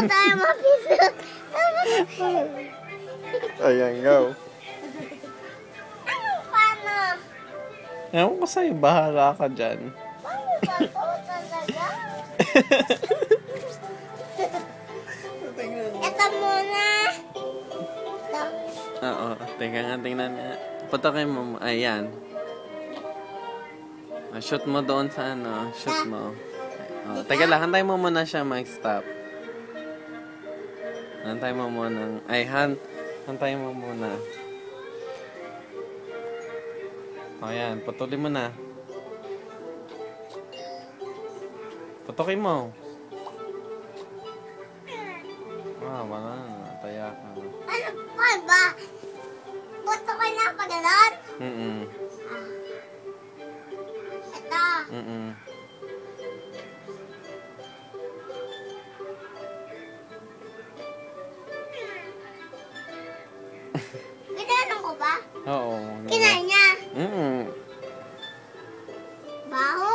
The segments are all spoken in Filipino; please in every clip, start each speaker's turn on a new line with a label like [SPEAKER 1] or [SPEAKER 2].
[SPEAKER 1] tayo mapisot.
[SPEAKER 2] Ayan, go.
[SPEAKER 1] Paano?
[SPEAKER 2] Ewan ko sa'yo, bahala ka dyan.
[SPEAKER 1] Paano ba ito talaga? Ito muna. Ito.
[SPEAKER 2] Oo, teka nga, tingnan nga. Patakin mo. Ayan. Shoot mo doon sa ano. Shoot mo. Oh, teka lang, hantayin mo muna siya mag-stop. Hantayin mo muna. Hantayin mo muna. O, ayan. Putulin mo na. Putukin mo. Wala na. Taya ka na.
[SPEAKER 1] Ano pa ba? Buto ka na pa gano'n? Ito. Ginanong ko ba?
[SPEAKER 2] Oo.
[SPEAKER 1] Kinain niya. Baho.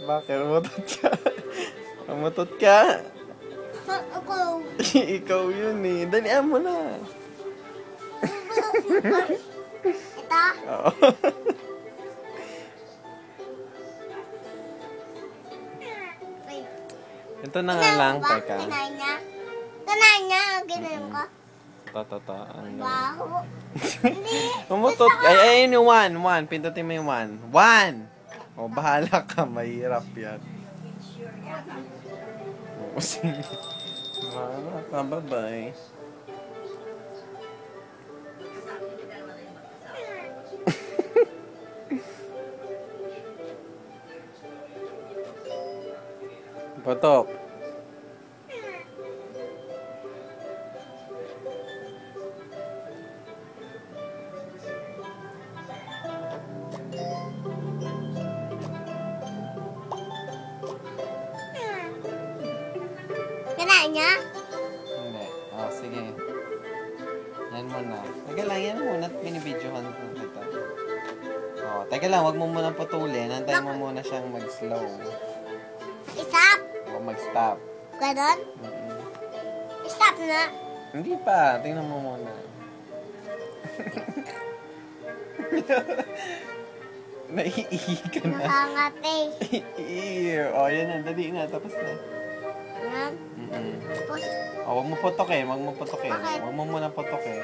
[SPEAKER 2] Bakit? Umutot ka? Umutot ka?
[SPEAKER 1] Ako.
[SPEAKER 2] Ikaw yun eh. Dalian mo na.
[SPEAKER 1] Ito.
[SPEAKER 2] Oo.
[SPEAKER 1] Wait.
[SPEAKER 2] Ito na nga lang, teka.
[SPEAKER 1] Kinain niya. Kinain niya. Ginanon ko. Baho. Hindi.
[SPEAKER 2] Umutot. Ay, ayun yung one. Pindutin mo yung one. O, bahala ka. Mahirap yan. Oo, sige. Bahala ka. Bye-bye. Putok.
[SPEAKER 1] Kinain niya?
[SPEAKER 2] Hindi. Oh, sige. Yan muna. Teka lang, yan muna. Binibidyohan ko kita. Oh, teka lang, wag mo muna putulin. Antayin mo muna siyang mag-slow.
[SPEAKER 1] Stop.
[SPEAKER 2] O mag-stop.
[SPEAKER 1] Ganon? Stop na.
[SPEAKER 2] Hindi pa. Tingnan mo muna. Naiihi ka na.
[SPEAKER 1] Nakangati.
[SPEAKER 2] O, yan na. Dali na. Tapos na.
[SPEAKER 1] Yan. Tapos,
[SPEAKER 2] Wag mo putokin.
[SPEAKER 1] Bakit?
[SPEAKER 2] Wag mo muna putokin.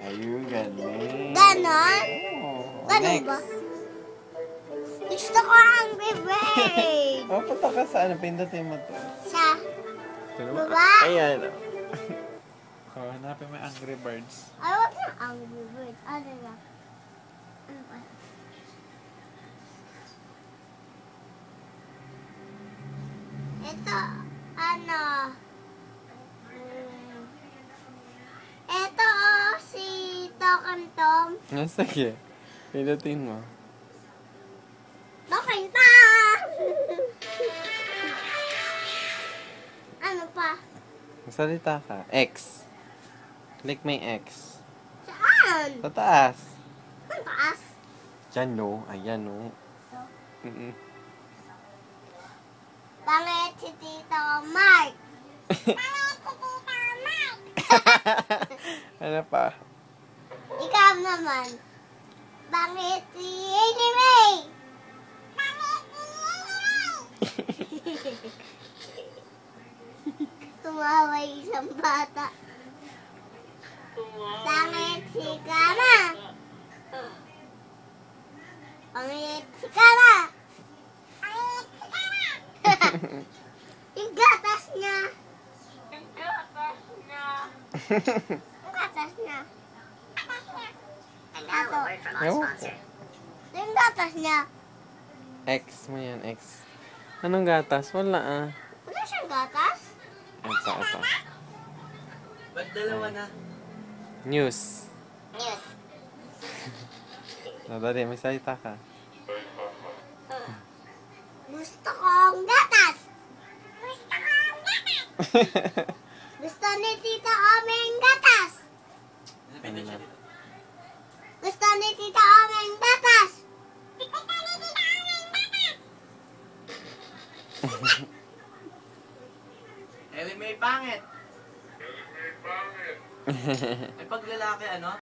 [SPEAKER 2] Ayun, galing.
[SPEAKER 1] ganon?
[SPEAKER 2] Oh,
[SPEAKER 1] Ganon
[SPEAKER 2] next.
[SPEAKER 1] ba? Gusto ko ang bebe.
[SPEAKER 2] Oh, putok ka sa ano. Pindutin mo to.
[SPEAKER 1] Sa baba?
[SPEAKER 2] Ayan. Oh, hanapin mo yung Angry Birds.
[SPEAKER 1] Ay, wag na ang bebe. Ano na? Ano ba? Ito, ano? Ito, si Tokang Tom.
[SPEAKER 2] Sige. Pindutin mo.
[SPEAKER 1] Tokang Tom! Ano pa?
[SPEAKER 2] Magsalita ka. X. Click mo yung X.
[SPEAKER 1] Saan?
[SPEAKER 2] Sa taas.
[SPEAKER 1] Ang taas.
[SPEAKER 2] Diyan, no? Ayan, no?
[SPEAKER 1] Pangit si Tito Mark. Pangit si Tito Mark.
[SPEAKER 2] Ano pa?
[SPEAKER 1] Ikaw naman. Pangit si Amy May. Pangit si Amy May. Tumawa yung isang bata. Pangit si Kama. Pangit si Kama. Pangit si Kama. Yung gatas niya. Yung gatas niya. Yung gatas niya.
[SPEAKER 2] Ewan ko.
[SPEAKER 1] Yung gatas niya.
[SPEAKER 2] X mo yan, X. Anong gatas? Wala, ah.
[SPEAKER 1] Wala siyang gatas?
[SPEAKER 2] Ito.
[SPEAKER 3] Ba't dalawa na?
[SPEAKER 2] News.
[SPEAKER 1] News.
[SPEAKER 2] Dali, may salita ka.
[SPEAKER 1] Gusto kong gatas. Gusto kong gatas. Gusto ni Tita Omeng gatas.
[SPEAKER 2] Ano na?
[SPEAKER 1] Gusto ni Tita Omeng gatas. Gusto ni Tita Omeng gatas.
[SPEAKER 3] Ellie Mae pangit. Ay pag lalaki ano,